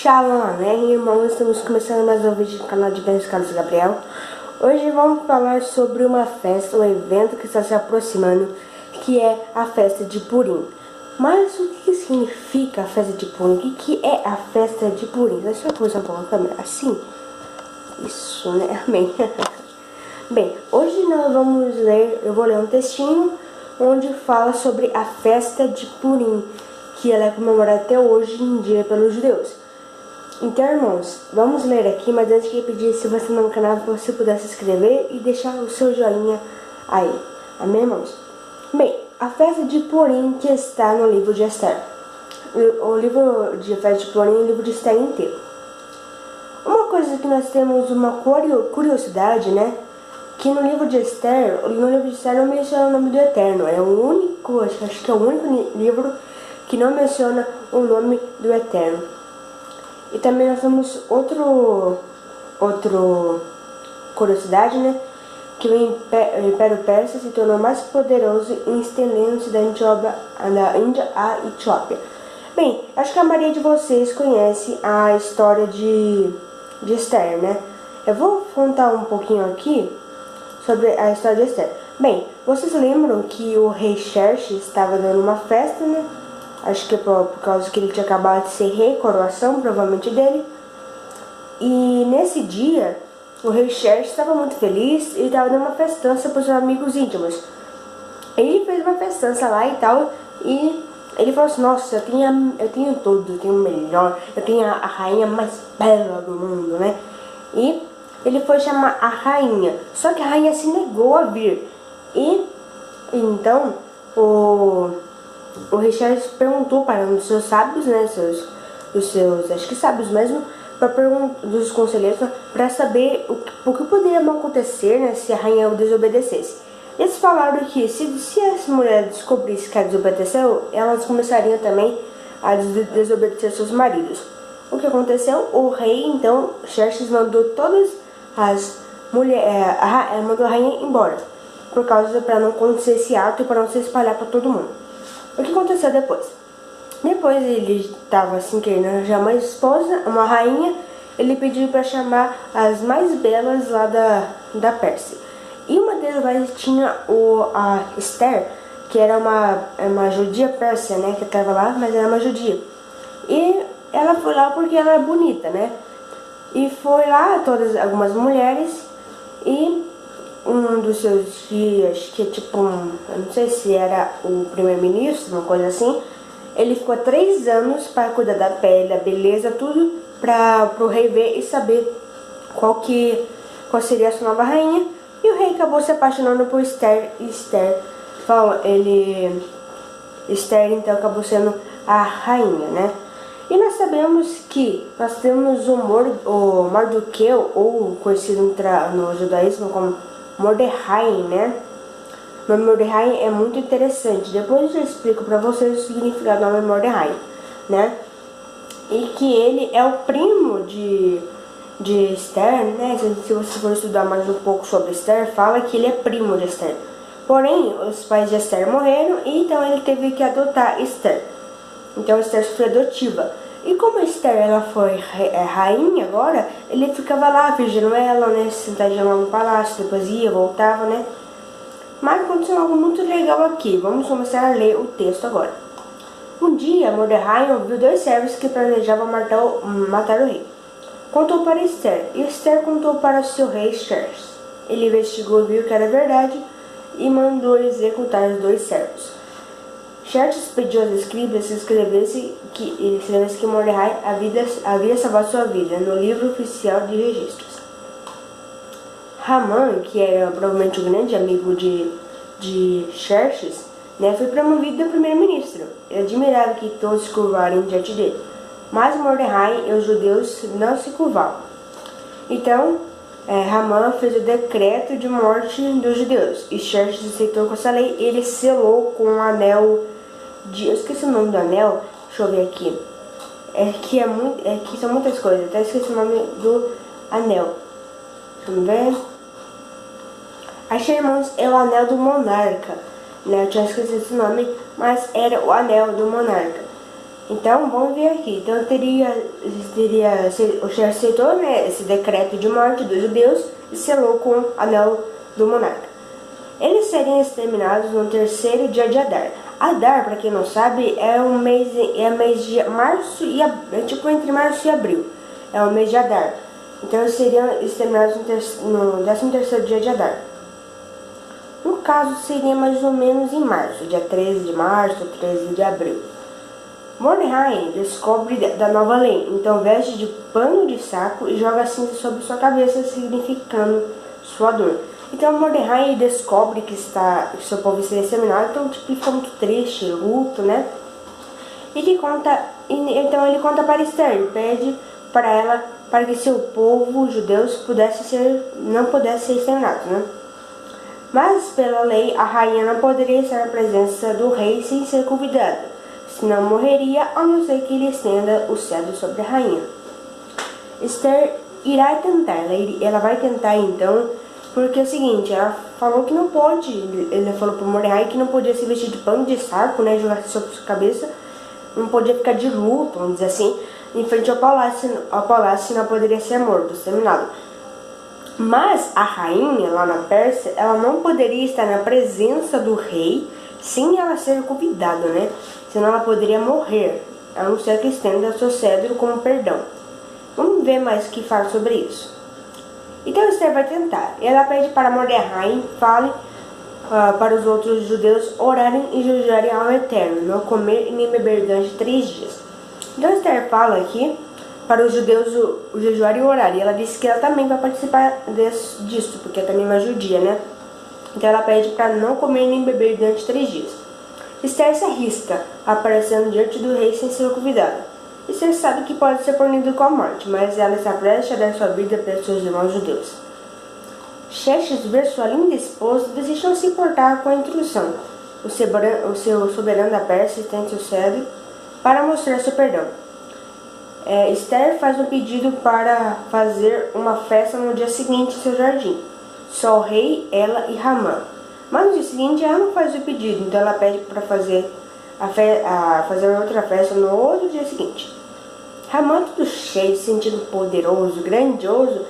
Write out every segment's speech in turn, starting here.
Shalom, né, irmãos? Estamos começando mais um vídeo do canal de Bens Carlos Gabriel. Hoje vamos falar sobre uma festa, um evento que está se aproximando, que é a festa de Purim. Mas o que significa a festa de Purim? O que é a festa de Purim? Deixa eu posar um pouco a câmera assim. Isso, né? Amém. Bem, hoje nós vamos ler, eu vou ler um textinho onde fala sobre a festa de Purim, que ela é comemorada até hoje em dia pelos judeus. Então, irmãos, vamos ler aqui, mas antes que eu pedir, se você não é no canal, você puder se inscrever e deixar o seu joinha aí. Amém, irmãos? Bem, a festa de Purim que está no livro de Esther. O livro de festa de Purim é o livro de Esther inteiro. Uma coisa que nós temos uma curiosidade, né? Que no livro de Esther não menciona o nome do Eterno. É o único, acho que é o único livro que não menciona o nome do Eterno. E também nós temos outra curiosidade, né? Que o Império Persa se tornou mais poderoso em estendendo-se da Índia à Etiópia. Bem, acho que a maioria de vocês conhece a história de Esther, né? Eu vou contar um pouquinho aqui sobre a história de Esther. Bem, vocês lembram que o rei Xerxes estava dando uma festa, né? Acho que por causa que ele tinha acabado de ser rei, coroação provavelmente dele. E nesse dia, o rei Xerxes estava muito feliz e estava dando uma festança para os seus amigos íntimos. Ele fez uma festança lá e tal, e ele falou assim: nossa, eu tenho tudo, eu tenho o melhor, eu tenho a rainha mais bela do mundo, né? E ele foi chamar a rainha, só que a rainha se negou a vir. E então o rei Xerxes perguntou para um dos seus sábios, né, os seus acho que sábios mesmo, dos conselheiros, para saber o que poderia acontecer, né, se a rainha o desobedecesse. Eles falaram que se essa mulher descobrisse que ela desobedeceu, elas começariam também a desobedecer seus maridos. O que aconteceu? O rei, então, Xerxes mandou todas as mulheres, mandou a rainha embora, por causa para não acontecer esse ato e para não se espalhar para todo mundo. O que aconteceu depois? Depois ele estava assim querendo arranjar uma esposa, uma rainha. Ele pediu para chamar as mais belas lá da Pérsia. E uma delas tinha a Esther, que era uma judia persa, né? Que estava lá, mas era uma judia. E ela foi lá porque ela é bonita, né? E foi lá algumas mulheres e um dos seus dias, que é tipo eu não sei se era o primeiro-ministro, uma coisa assim, ele ficou 3 anos para cuidar da pele, da beleza, tudo, para o rei ver e saber qual seria a sua nova rainha. E o rei acabou se apaixonando por Esther, e Esther então acabou sendo a rainha, né? E nós sabemos que nós temos o Mardoqueu, ou conhecido no judaísmo como Mordecai, né? O nome Mordecai é muito interessante. Depois eu explico para vocês o significado do nome Mordecai, né? E que ele é o primo de Esther, né? Se você for estudar mais um pouco sobre Esther, fala que ele é primo de Esther. Porém, os pais de Esther morreram e então ele teve que adotar Esther. Então Esther foi adotiva. E como Esther ela foi rainha agora, ele ficava lá vigiando ela, né? Sentadinha lá no palácio, depois ia, voltava, né? Mas aconteceu algo muito legal aqui. Vamos começar a ler o texto agora. Um dia, Mordecai ouviu 2 servos que planejavam matar o rei. Contou para Esther, e Esther contou para o seu rei Xerxes. Ele investigou, viu que era verdade e mandou executar os 2 servos. Xerxes pediu aos escribas que escrevesse que Mordecai havia salvado sua vida no livro oficial de registros. Hamã, que era provavelmente um grande amigo de Xerxes, né, foi promovido a primeiro-ministro. Ele admirava que todos se curvarem diante dele. Mas Mordecai e os judeus não se curvavam. Então, Hamã fez o decreto de morte dos judeus. E Xerxes aceitou com essa lei. Ele selou com um anel eu esqueci o nome do anel. Deixa eu ver aqui. Que são muitas coisas. Até esqueci o nome do anel. Deixa eu ver. Achei, irmãos, é o anel do monarca, né? Eu tinha esquecido esse nome, mas era o anel do monarca. Então, vamos ver aqui. Então, o Xerxes aceitou, né, esse decreto de morte dos judeus e selou com o anel do monarca. Eles seriam exterminados no terceiro dia de Adar. Adar, para quem não sabe, é mês de março e é tipo entre março e abril. É o mês de Adar. Então, eles seriam exterminados no 13º dia de Adar. No caso, seria mais ou menos em março, dia 13 de março, 13 de abril. Mordecai descobre da nova lei, então veste de pano de saco e joga cinza sobre sua cabeça, significando sua dor. Então Mordecai descobre que seu povo está exterminado, então tipo, ele fica muito triste, luto, né? Então ele conta para Esther, pede para ela para que seu povo, os judeus, não pudesse ser exterminado, né? Mas pela lei, a rainha não poderia estar na presença do rei sem ser convidada, senão morreria, a não ser que ele estenda o cetro sobre a rainha. Esther irá tentar, ela vai tentar então, porque é o seguinte, ela falou que não pode, ele falou para Mordecai que não podia se vestir de pano de saco, né, jogar sobre sua cabeça, não podia ficar de luto, vamos dizer assim, em frente ao palácio, senão poderia ser morto, exterminado. Mas a rainha, lá na Pérsia, ela não poderia estar na presença do rei sem ela ser convidada, né? Senão ela poderia morrer, a não ser que estenda seu cetro como perdão. Vamos ver mais o que fala sobre isso. Então Esther vai tentar. Ela pede para Mordecai fale para os outros judeus orarem e jejuarem ao Eterno, não comer e nem beber durante 3 dias. Então Esther fala aqui para os judeus o jejuar e orar. E ela disse que ela também vai participar disso, porque é também uma judia, né? Então ela pede para não comer nem beber durante 3 dias. Esther se arrisca, aparecendo diante do rei sem ser convidada. Esther sabe que pode ser punido com a morte, mas ela está prestes a dar sua vida para seus irmãos judeus. Xerxes vê sua linda esposa e decide não se importar com a intrusão. O seu soberano da Pérsia estende o cetro para mostrar seu perdão. Esther faz um pedido para fazer uma festa no dia seguinte em seu jardim. Só o rei, ela e Hamã. Mas no dia seguinte ela não faz o pedido, então ela pede para fazer outra festa no outro dia seguinte. Hamã, tudo cheio, se sentindo poderoso, grandioso,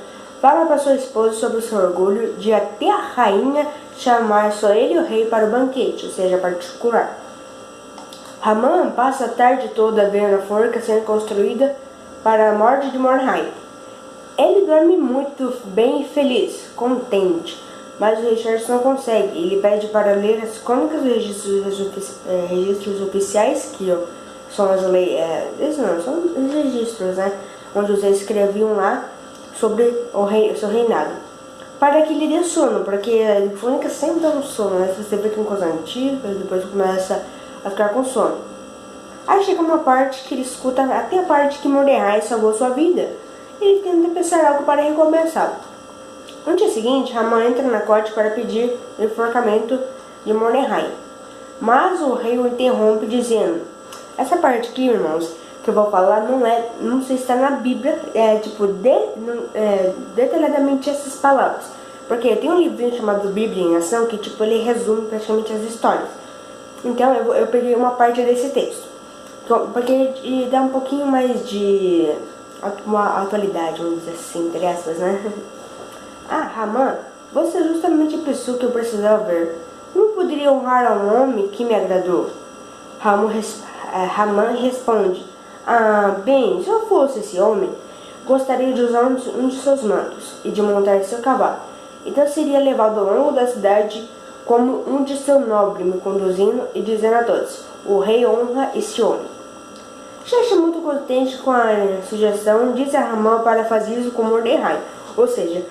fala para sua esposa sobre o seu orgulho de até a rainha chamar só ele e o rei para o banquete, ou seja, particular. Hamã passa a tarde toda vendo a forca sendo construída para a morte de Mordecai. Ele dorme muito bem e feliz, contente, mas o rei Xerxes não consegue. Ele pede para ler as crônicas e registros oficiais, que são as leis, são os registros, né, onde os reis escreviam lá sobre o seu reinado, para que lhe dê sono, porque a crônica sempre dá um sono, né? Se você vê que é uma coisa antiga, depois começa a ficar com sono. Aí chega uma parte que ele escuta até a parte que Mordecai salvou sua vida. Ele tenta pensar algo para recompensá-lo. No dia seguinte, Hamã entra na corte para pedir o enforcamento de Mordecai. Mas o rei o interrompe dizendo: essa parte aqui, irmãos, que eu vou falar não sei se está na Bíblia, detalhadamente essas palavras. Porque tem um livrinho chamado Bíblia em Ação que tipo, ele resume praticamente as histórias. Então eu peguei uma parte desse texto. Porque dá um pouquinho mais de uma atualidade, vamos dizer assim, entre aspas, né? Hamã, você é justamente a pessoa que eu precisava ver. Como poderia honrar a um homem que me agradou? Hamã responde: bem, se eu fosse esse homem, gostaria de usar um de seus mantos e de montar seu cavalo. Então seria levado ao longo da cidade como um de seu nobre, me conduzindo e dizendo a todos: o rei honra esse homem. Xerxes, muito contente com a sugestão, disse a Hamã para fazer isso com Mordecai. Ou seja,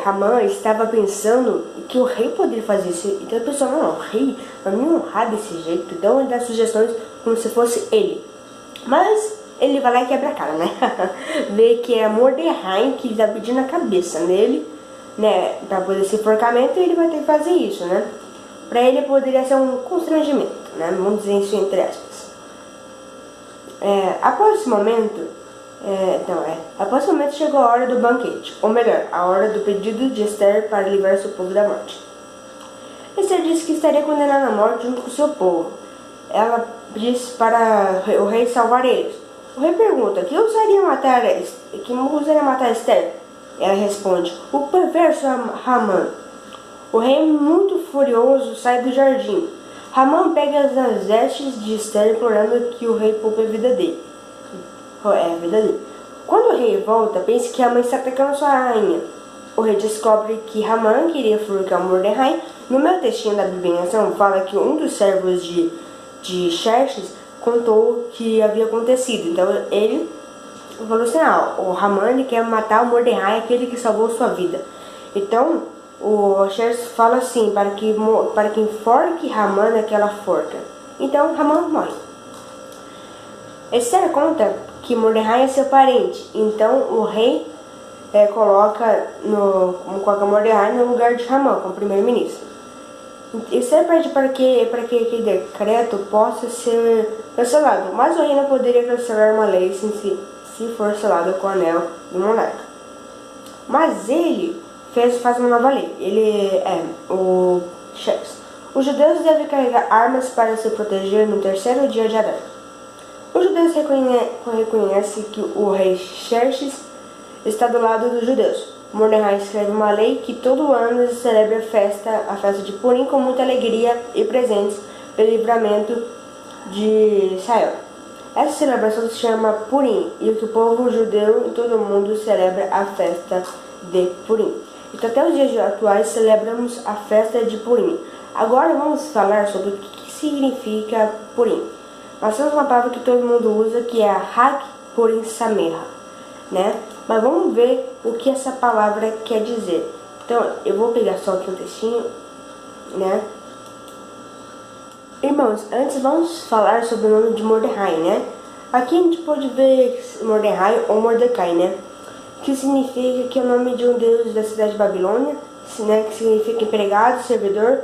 Hamã estava pensando que o rei poderia fazer isso. Então ele pensou: não, o rei vai me honrar desse jeito. Então ele dá sugestões como se fosse ele. Mas ele vai lá e quebra a cara, né? Vê que é Mordecai que está pedindo a cabeça dele, né? Para poder ser enforcamento, ele vai ter que fazer isso, né? Para ele poderia ser um constrangimento, né? Vamos dizer isso entre aspas. Após esse momento chegou a hora do banquete, ou melhor, a hora do pedido de Esther para livrar seu povo da morte. Esther disse que estaria condenada à morte junto com seu povo. Ela diz para o rei salvar eles. O rei pergunta: que usaria matar Esther? Ela responde: o perverso Hamã. O rei, muito furioso, sai do jardim. Hamã pega as vestes de Esther, implorando que o rei poupe a vida dele. Quando o rei volta, pensa que Hamã está atacando sua rainha. O rei descobre que Hamã queria furtar Mordecai. No meu textinho da Bíblia fala que um dos servos de Xerxes contou o que havia acontecido. Então ele falou assim: o Hamã quer matar o Mordecai, aquele que salvou sua vida. Então o Xerxes fala assim, para que enforque Hamã naquela forca. Então Hamã morre. Esther conta que Mordecai é seu parente. Então o rei coloca Mordecai no lugar de Hamã como primeiro-ministro. Esther pede para que aquele decreto possa ser cancelado, mas o rei não poderia cancelar uma lei se for selado com o anel do monarca. Mas ele faz uma nova lei. O Xerxes. Os judeus devem carregar armas para se proteger no terceiro dia de Adar. Os judeus reconhecem que o rei Xerxes está do lado dos judeus. Mordecai escreve uma lei que todo ano se celebra a festa de Purim com muita alegria e presentes pelo livramento de Israel. Essa celebração se chama Purim e o povo judeu e todo mundo celebra a festa de Purim. Então até os dias atuais celebramos a festa de Purim. Agora vamos falar sobre o que significa Purim. Nós temos uma palavra que todo mundo usa, que é a Hag Purim Sameach, né? Mas vamos ver o que essa palavra quer dizer. Então eu vou pegar só aqui um textinho, né? Irmãos, antes vamos falar sobre o nome de Mordecai, né? Aqui a gente pode ver Mordecai ou Mordecai, né? Que significa que é o nome de um deus da cidade de Babilônia, né? Que significa empregado, servidor,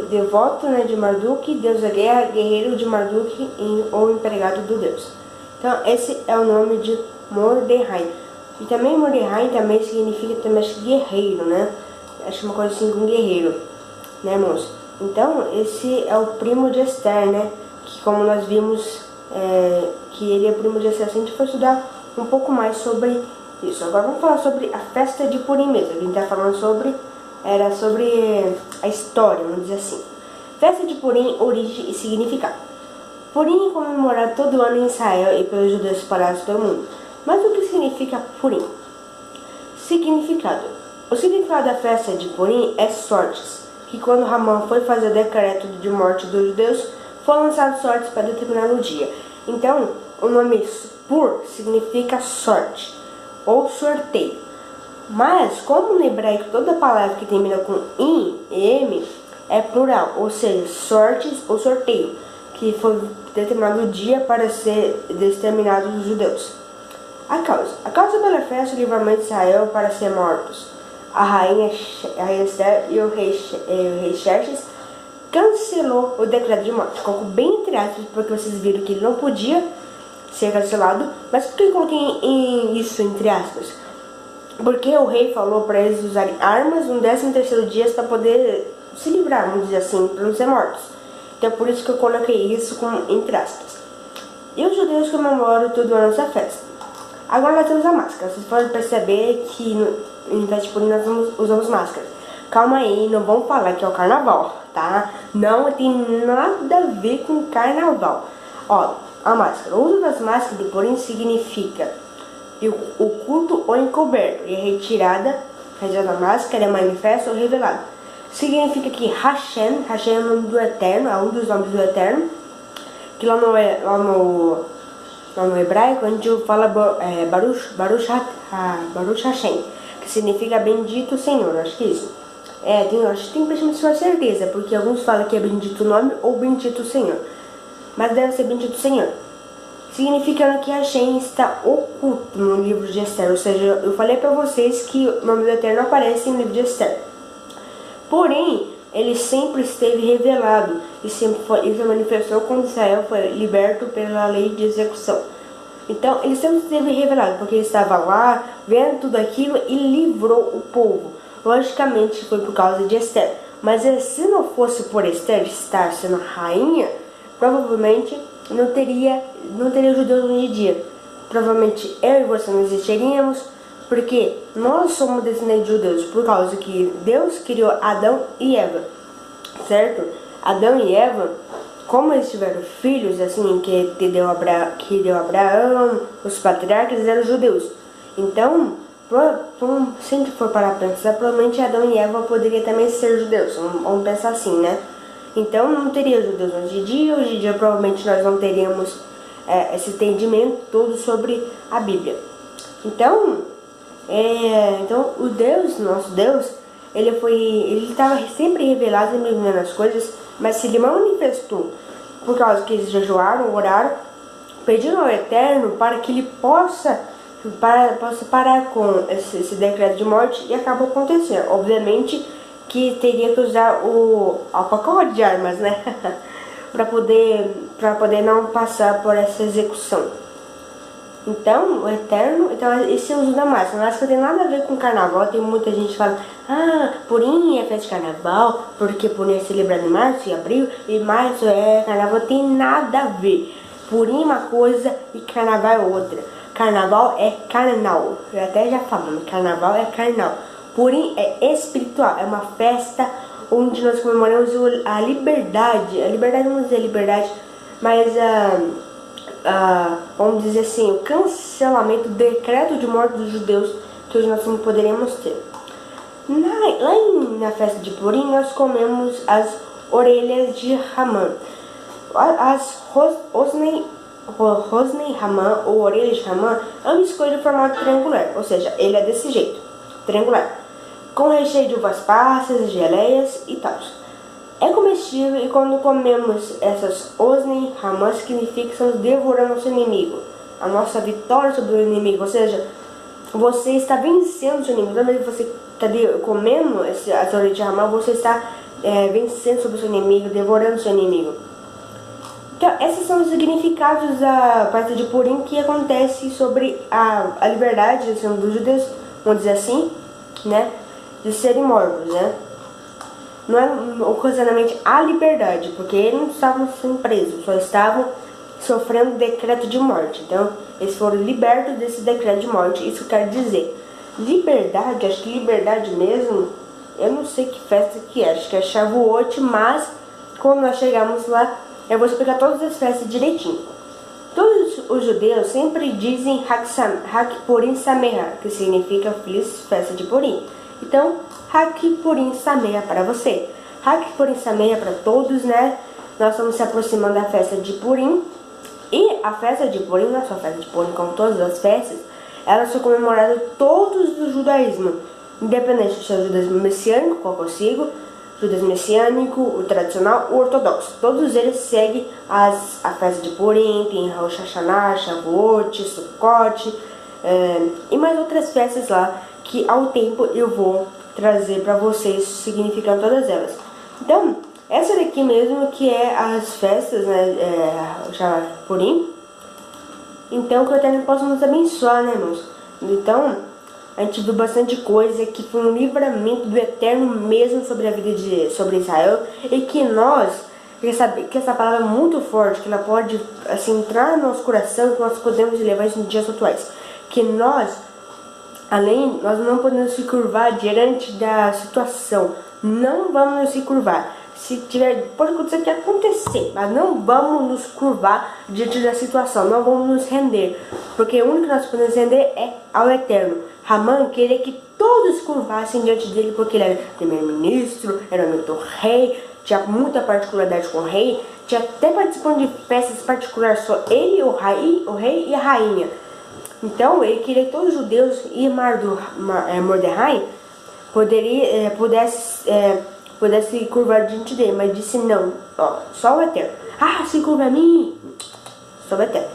devoto, né, de Marduk, deus da guerra, guerreiro de Marduk ou empregado do deus. Então esse é o nome de Mordecai. E também Mordecai também significa guerreiro, né? Acho uma coisa assim com guerreiro, né, irmãos? Então esse é o primo de Esther, né? Que como nós vimos que ele é primo de Esther, a gente foi estudar um pouco mais sobre isso. Agora vamos falar sobre a festa de Purim mesmo. A gente está falando sobre a história, vamos dizer assim. Festa de Purim, origem e significado. Purim é comemorado todo ano em Israel e pelos judeus espalhados pelo mundo. Mas o que significa Purim? Significado. O significado da festa de Purim é sortes, que quando Hamã foi fazer o decreto de morte dos judeus, foram lançadas sortes para determinar o dia. Então, o nome Pur significa sorte ou sorteio. Mas, como no hebraico toda palavra que termina com in e m é plural, ou seja, sortes ou sorteio, que foi determinado o dia para ser exterminado dos judeus. A causa pela festa, o livramento de Israel para ser mortos. A rainha Esther e o rei Xerxes cancelou o decreto de morte. Coloco bem entre aspas, porque vocês viram que ele não podia ser cancelado. Mas por que eu coloquei isso entre aspas? Porque o rei falou para eles usarem armas no 13º dia para poder se livrar, vamos dizer assim, para não ser mortos. Então é por isso que eu coloquei isso entre aspas. E os judeus comemoram todo ano essa festa. Agora nós temos a máscara. Vocês podem perceber que em festa de Purim nós usamos máscara. Calma aí, não vamos falar que é o carnaval, tá? Não tem nada a ver com carnaval. Ó, a máscara. O uso das máscaras de Purim significa oculto ou encoberto. E a retirada da máscara é manifesta ou revelado. Significa que Hashem é o nome do Eterno, é um dos nomes do Eterno. Que lá no hebraico a gente fala Baruch Hashem, que significa bendito Senhor. Acho que é isso. Acho que tem que ter certeza, porque alguns falam que é bendito o nome ou bendito o Senhor. Mas deve ser bendito o Senhor. Significando que Hashem está oculto no livro de Esther. Ou seja, eu falei para vocês que o nome do Eterno aparece no livro de Esther. Porém, ele sempre esteve revelado e se manifestou quando Israel foi liberto pela lei de execução. Então, ele sempre esteve revelado, porque ele estava lá, vendo tudo aquilo e livrou o povo. Logicamente, foi por causa de Esther. Mas se não fosse por Esther estar sendo rainha, provavelmente não teria judeus hoje em dia. Provavelmente eu e você não existiríamos, porque nós somos descendentes de judeus, por causa que Deus criou Adão e Eva, certo? Adão e Eva, como eles tiveram filhos, assim, que deu Abraão, os patriarcas eram judeus. Então, se a gente for parar pra pensar, provavelmente Adão e Eva poderiam também ser judeus, vamos pensar assim, né? Então não teria judeus hoje em dia provavelmente nós não teríamos esse entendimento todo sobre a Bíblia. Então, o Deus, nosso Deus, ele estava sempre revelado, sempre vendo as coisas, mas se ele manifestou por causa que eles jejuaram, oraram, pedindo ao Eterno para que ele possa parar com esse decreto de morte, e acabou acontecendo. Obviamente que teria que usar o pacote de armas, né? para poder não passar por essa execução. Então, o Eterno, esse é o uso da máscara. Máscara tem nada a ver com carnaval. Tem muita gente que fala, Purim é festa de carnaval, porque Purim é celebrado em março e abril, e março é carnaval. Tem nada a ver. Purim é uma coisa e carnaval é outra. Carnaval é carnal. Eu até já falando, carnaval é carnal. Purim é espiritual, é uma festa onde nós comemoramos a liberdade. A liberdade, vamos dizer liberdade, mas vamos dizer assim, o cancelamento, o decreto de morte dos judeus que hoje nós não poderíamos ter. Na festa de Purim nós comemos as orelhas de Ramã. As Rosnei Ramã, ou orelhas de Ramã, é um biscoito de formato triangular, ou seja, ele é desse jeito, triangular, com recheio de uvas passas, geleias e tal. É comestível, e quando comemos essas Osnei Ramã, significa que estamos devorando nosso inimigo, a nossa vitória sobre o inimigo, ou seja, você está vencendo o seu inimigo. Toda vez que você está comendo as orelhas de Ramã, você está vencendo sobre o seu inimigo, devorando o seu inimigo. Então, esses são os significados da festa de Purim, que acontece sobre a liberdade dos judeus, vamos dizer assim, né, de serem mortos, né? Não é ocasionalmente a liberdade, porque eles não estavam sendo presos, só estavam sofrendo decreto de morte. Então, eles foram libertos desse decreto de morte. Isso quer dizer, liberdade, acho que liberdade mesmo, eu não sei que festa que é, acho que é Shavuot, mas quando nós chegamos lá, eu vou explicar todas as festas direitinho. Todos os judeus sempre dizem Hak Purim Sameach, que significa feliz festa de Purim. Então, Hak Purim Sameach para você. Hak Purim Sameach para todos, né? Nós estamos se aproximando da festa de Purim. E a festa de Purim, não é só a festa de Purim, como todas as festas, elas são comemoradas todos do judaísmo. Independente se é o judaísmo messiânico, qual que eu sigo, judaísmo messiânico, o tradicional, o ortodoxo. Todos eles seguem a festa de Purim, tem Rosh Hashanah, Shavuot, Sukkot, e mais outras festas lá, que ao tempo eu vou trazer para vocês, significando todas elas. Então, essa daqui mesmo que é as festas, né, já Purim. Então, que o Eterno possa nos abençoar, né, irmãos? Então, a gente viu bastante coisa, que foi um livramento do Eterno mesmo sobre a vida sobre Israel, e que nós, que essa palavra é muito forte, que ela pode assim entrar no nosso coração, que nós podemos levar isso nos dias atuais, que nós não podemos se curvar diante da situação, não vamos nos curvar. Se tiver, pode acontecer que acontecer, mas não vamos nos curvar diante da situação, não vamos nos render, porque o único que nós podemos render é ao Eterno. Ramã queria que todos curvassem diante dele, porque ele era primeiro-ministro, era amigo do rei, tinha muita particularidade com o rei, tinha até participando de festas particulares, só ele, o rei e a rainha. Então ele queria que todos os judeus e Mordecai pudesse curvar diante dele, mas disse não, só o Eterno. Se curva a mim, só o Eterno.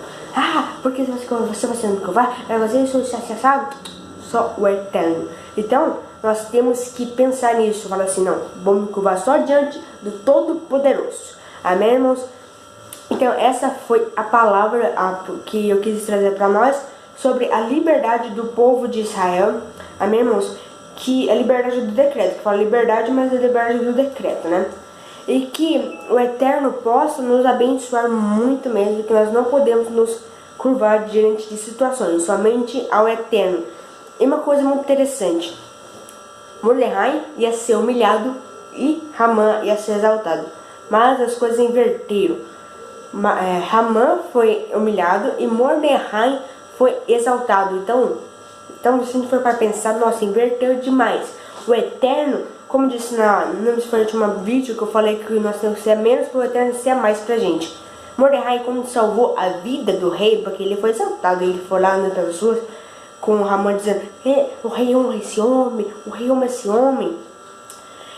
Porque você vai me curvar, vai fazer isso, só o Eterno. Então, nós temos que pensar nisso, falar assim, não, vamos me curvar só diante do Todo-Poderoso. Amém, irmãos? Então, essa foi a palavra que eu quis trazer para nós sobre a liberdade do povo de Israel. Amém, irmãos? Que a liberdade do decreto, que fala liberdade, mas a liberdade do decreto, né? e que o Eterno possa nos abençoar muito mesmo, que nós não podemos nos curvar diante de situações, somente ao Eterno. E uma coisa muito interessante, Mordecai ia ser humilhado e Hamã ia ser exaltado, mas as coisas inverteram. Hamã foi humilhado e Mordecai foi exaltado. Então se a gente for para pensar, nossa, inverteu demais. O Eterno, como disse no último vídeo que eu falei que nós temos que ser menos para o Eterno ser mais pra gente. Mordecai, quando salvou a vida do rei, porque ele foi exaltado, ele foi lá nas pessoas com o Hamã dizendo, o rei ama esse homem, o rei ama esse homem.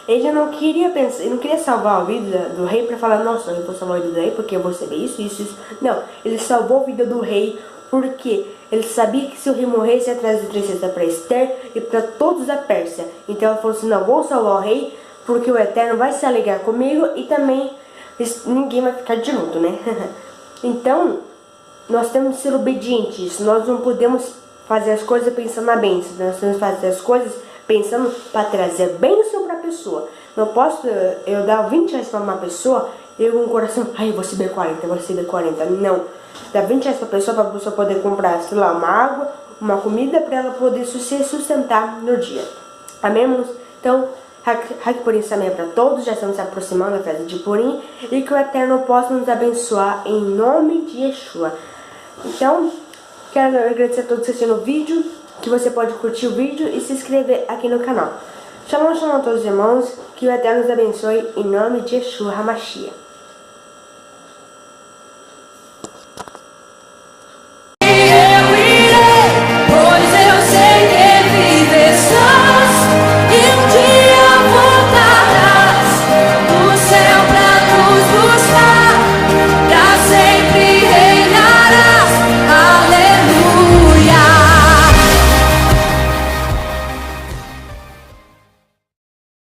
Ele não queria pensar, ele não queria salvar a vida do rei para falar, nossa, eu vou salvar a vida do rei porque eu vou receber isso. Não, ele salvou a vida do rei porque ele sabia que se o rei morresse ia trazer tristeza para Esther e para todos da Pérsia. Então ele falou assim, não, vou salvar o rei porque o Eterno vai se alegrar comigo e também ninguém vai ficar de luto, né? Então, nós temos que ser obedientes, nós não podemos fazer as coisas pensando na bênção, nós temos que fazer as coisas pensando para trazer bênção para a pessoa. Não posso eu dar 20 reais para uma pessoa e eu com o coração, ai, eu vou receber 40, eu vou receber 40. Não, dá 20 reais para a pessoa poder comprar, sei lá, uma água, uma comida para ela poder se sustentar no dia. Amém, irmãos? Então, Hak Purim também é para todos, já estamos se aproximando da festa de Purim e que o Eterno possa nos abençoar em nome de Yeshua. Então, quero agradecer a todos que assistiram o vídeo, que você pode curtir o vídeo e se inscrever aqui no canal. Shalom a todos os irmãos, que o Eterno nos abençoe em nome de Yeshua HaMashiach.